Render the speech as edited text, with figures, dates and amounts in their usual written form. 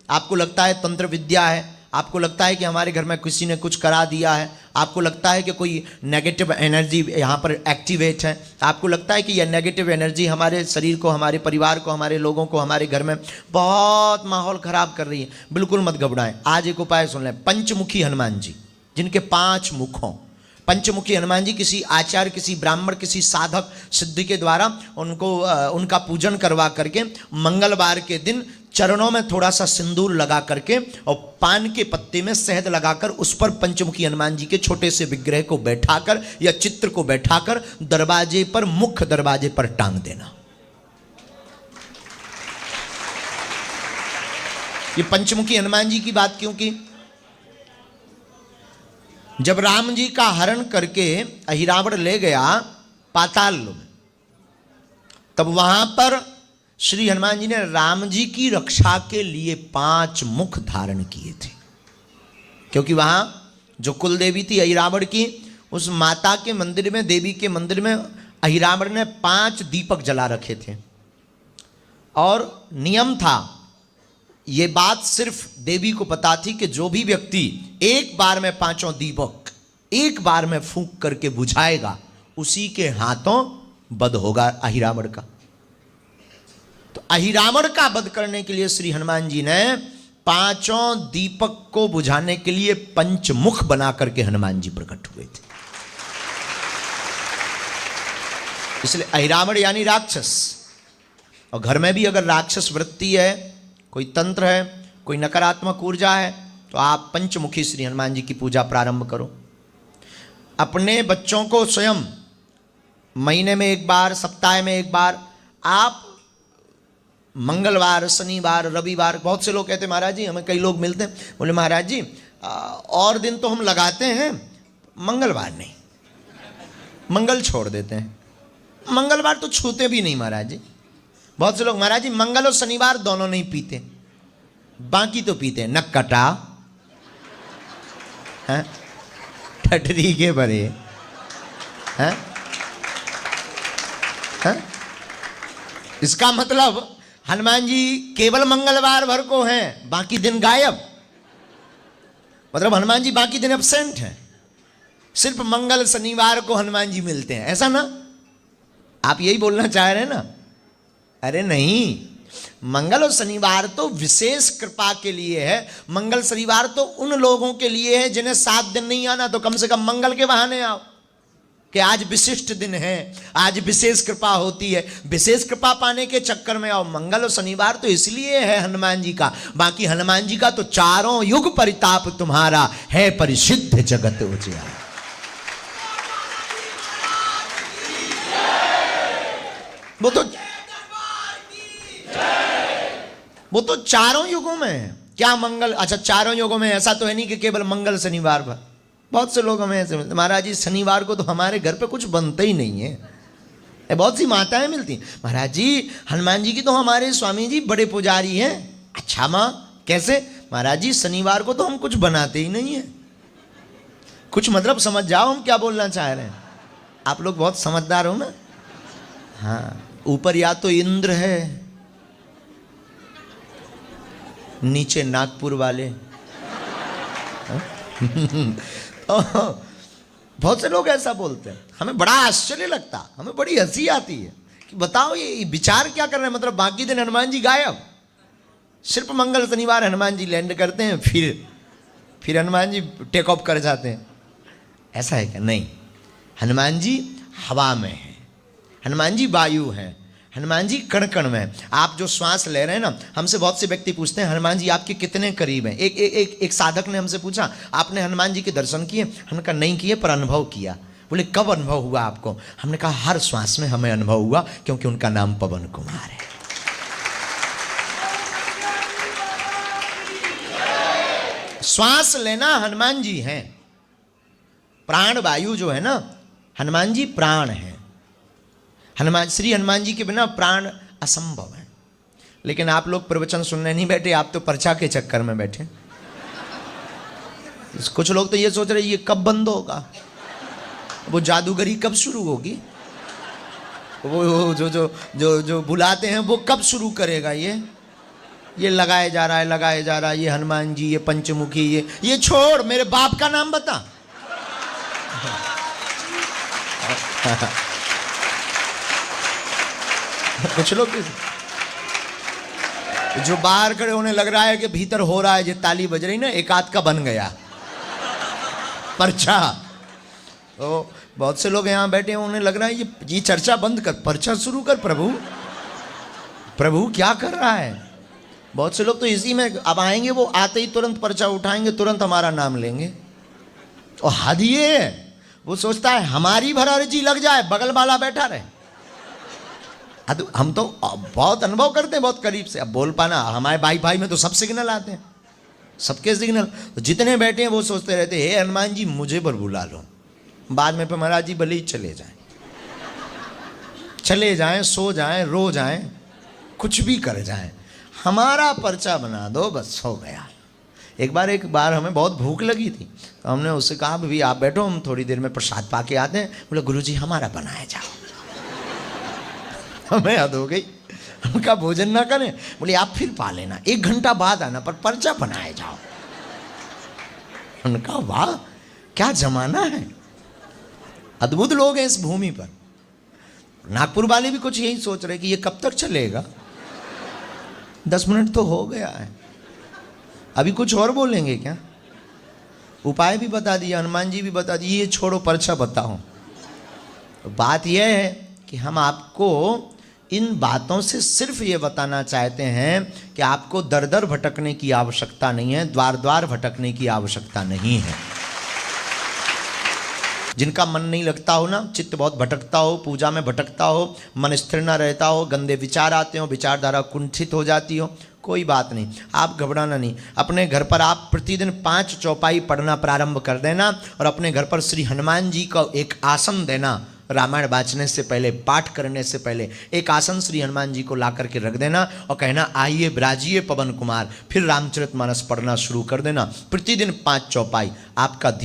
आपको लगता है तंत्र विद्या है, आपको लगता है कि हमारे घर में किसी ने कुछ करा दिया है, आपको लगता है कि कोई नेगेटिव एनर्जी यहाँ पर एक्टिवेट है, आपको लगता है कि यह नेगेटिव एनर्जी हमारे शरीर को, हमारे परिवार को, हमारे लोगों को, हमारे घर में बहुत माहौल खराब कर रही है, बिल्कुल मत घबराएं। आज एक उपाय सुन लें। पंचमुखी हनुमान जी, जिनके 5 मुख हों, पंचमुखी हनुमान जी, किसी आचार्य, किसी ब्राह्मण, किसी साधक सिद्धि के द्वारा उनका पूजन करवा करके मंगलवार के दिन चरणों में थोड़ा सा सिंदूर लगा करके और पान के पत्ते में शहद लगाकर उस पर पंचमुखी हनुमान जी के छोटे से विग्रह को बैठाकर या चित्र को बैठाकर दरवाजे पर, मुख्य दरवाजे पर टांग देना। ये पंचमुखी हनुमान जी की बात क्यों की? जब राम जी का हरण करके अहिरावण ले गया पाताल में, तब वहां पर श्री हनुमान जी ने राम जी की रक्षा के लिए 5 मुख धारण किए थे, क्योंकि वहां जो कुल देवी थी अहिरावण की, उस माता के मंदिर में, देवी के मंदिर में अहिरावण ने 5 दीपक जला रखे थे। और नियम था, ये बात सिर्फ देवी को पता थी कि जो भी व्यक्ति एक बार में 5 दीपक एक बार में फूंक करके बुझाएगा, उसी के हाथों वध होगा अहिरावण का। तो अहिरावण का वध करने के लिए श्री हनुमान जी ने 5 दीपक को बुझाने के लिए पंचमुख बना करके हनुमान जी प्रकट हुए थे। इसलिए अहिरावण यानी राक्षस। और घर में भी अगर राक्षस वृत्ति है, कोई तंत्र है, कोई नकारात्मक ऊर्जा है, तो आप पंचमुखी श्री हनुमान जी की पूजा प्रारंभ करो। अपने बच्चों को स्वयं महीने में एक बार, सप्ताह में एक बार, आप मंगलवार, शनिवार, रविवार, बहुत से लोग कहते हैं महाराज जी, हमें कई लोग मिलते हैं, बोले महाराज जी और दिन तो हम लगाते हैं, मंगलवार नहीं, मंगल छोड़ देते हैं, मंगलवार तो छूते भी नहीं महाराज जी। बहुत से लोग महाराज जी मंगल और शनिवार दोनों नहीं पीते, बाकी तो पीते हैं, नक्कटा हैं, ठटरी के भरे हैं, हैं? इसका मतलब हनुमान जी केवल मंगलवार भर को हैं, बाकी दिन गायब। मतलब हनुमान जी बाकी दिन एब्सेंट हैं, सिर्फ मंगल शनिवार को हनुमान जी मिलते हैं, ऐसा ना? आप यही बोलना चाह रहे हैं ना? अरे नहीं, मंगल और शनिवार तो विशेष कृपा के लिए है। मंगल शनिवार तो उन लोगों के लिए है जिन्हें 7 दिन नहीं आना, तो कम से कम मंगल के बहाने आओ कि आज विशिष्ट दिन है, आज विशेष कृपा होती है, विशेष कृपा पाने के चक्कर में आओ। मंगल और शनिवार तो इसलिए है हनुमान जी का, बाकी हनुमान जी का तो चारों युग परिताप तुम्हारा है, परिसिद्ध जगत उजियारा। वो तो चारों युगों में है। क्या मंगल, अच्छा चारों युगों में, ऐसा तो है नहीं कि केवल मंगल शनिवार भर। बहुत से लोग हमें ऐसे मिलते, महाराज जी शनिवार को तो हमारे घर पे कुछ बनता ही नहीं है। बहुत सी माताएं मिलती, महाराज जी हनुमान जी की तो हमारे स्वामी जी बड़े पुजारी हैं। अच्छा माँ कैसे? महाराज जी शनिवार को तो हम कुछ बनाते ही नहीं है। कुछ मतलब समझ जाओ हम क्या बोलना चाह रहे हैं। आप लोग बहुत समझदार हो ना। हाँ, ऊपर या तो इंद्र है, नीचे नागपुर वाले। बहुत से लोग ऐसा बोलते हैं, हमें बड़ा आश्चर्य लगता, हमें बड़ी हंसी आती है कि बताओ ये विचार क्या कर रहे हैं। मतलब बाकी दिन हनुमान जी गायब, सिर्फ मंगल शनिवार हनुमान जी लैंड करते हैं, फिर हनुमान जी टेक ऑफ कर जाते हैं। ऐसा है क्या? नहीं, हनुमान जी हवा में है, हनुमान जी वायु है, हनुमान जी कण कण में। आप जो श्वास ले रहे हैं ना, हमसे बहुत से व्यक्ति पूछते हैं हनुमान जी आपके कितने करीब हैं। एक साधक ने हमसे पूछा आपने हनुमान जी के दर्शन किए? हमने कहा नहीं किए, पर अनुभव किया। बोले कब अनुभव हुआ आपको? हमने कहा हर श्वास में हमें अनुभव हुआ, क्योंकि उनका नाम पवन कुमार है। श्वास लेना हनुमान जी हैं, प्राण वायु जो है ना, हनुमान जी प्राण है। श्री हनुमान जी के बिना प्राण असंभव है। लेकिन आप लोग प्रवचन सुनने नहीं बैठे, आप तो पर्चा के चक्कर में बैठे। कुछ लोग तो ये सोच रहे ये कब बंद होगा, वो जादूगरी कब शुरू होगी, वो जो बुलाते हैं वो कब शुरू करेगा ये। ये लगाए जा रहा है, लगाए जा रहा है, ये हनुमान जी, ये पंचमुखी, ये छोड़, मेरे बाप का नाम बता। कुछ लोग जो बाहर खड़े होने लग रहा है कि भीतर हो रहा है, जो ताली बज रही ना, एक आध का बन गया पर्चा। तो बहुत से लोग यहाँ बैठे हैं, उन्हें लग रहा है ये चर्चा बंद कर, पर्चा शुरू कर। प्रभु प्रभु क्या कर रहा है? बहुत से लोग तो इसी में अब आएंगे, वो आते ही तुरंत पर्चा उठाएंगे, तुरंत हमारा नाम लेंगे। और हद ये है, वो सोचता है हमारी भरारजी लग जाए, बगल वाला बैठा रहे। हम तो बहुत अनुभव करते हैं, बहुत करीब से। अब बोल पाना, हमारे भाई भाई में तो सब सिग्नल आते हैं, सबके सिग्नल। तो जितने बैठे हैं वो सोचते रहते हैं, हे हनुमान जी मुझे पर बुला लो। बाद में पे महाराज जी भले ही चले जाएं, चले जाएं, सो जाएं, रो जाएं, कुछ भी कर जाएं, हमारा पर्चा बना दो, बस हो गया। एक बार हमें बहुत भूख लगी थी, तो हमने उससे कहा भाई आप बैठो, हम थोड़ी देर में प्रसाद पाके आते हैं। बोले गुरुजी हमारा बनाया जाओ। हमें हद हो गई, उनका भोजन ना करें। बोले आप फिर पा लेना, 1 घंटा बाद आना, पर पर्चा बनाए जाओ। उनका वाह क्या जमाना है, अद्भुत लोग हैं इस भूमि पर। नागपुर वाले भी कुछ यही सोच रहे कि ये कब तक चलेगा। 10 मिनट तो हो गया है, अभी कुछ और बोलेंगे क्या? उपाय भी बता दिया, हनुमान जी भी बता दिए, ये छोड़ो पर्चा बताओ। बात यह है कि हम आपको इन बातों से सिर्फ ये बताना चाहते हैं कि आपको दर दर भटकने की आवश्यकता नहीं है, द्वार द्वार भटकने की आवश्यकता नहीं है। जिनका मन नहीं लगता हो ना, चित्त बहुत भटकता हो, पूजा में भटकता हो, मन स्थिर ना रहता हो, गंदे विचार आते हो, विचारधारा कुंठित हो जाती हो, कोई बात नहीं, आप घबराना नहीं। अपने घर पर आप प्रतिदिन 5 चौपाई पढ़ना प्रारंभ कर देना और अपने घर पर श्री हनुमान जी का एक आसन देना। रामायण बाँचने से पहले, पाठ करने से पहले एक आसन श्री हनुमान जी को ला करके रख देना और कहना आइए ब्राजिए पवन कुमार। फिर रामचरितमानस पढ़ना शुरू कर देना, प्रतिदिन 5 चौपाई। आपका धीरे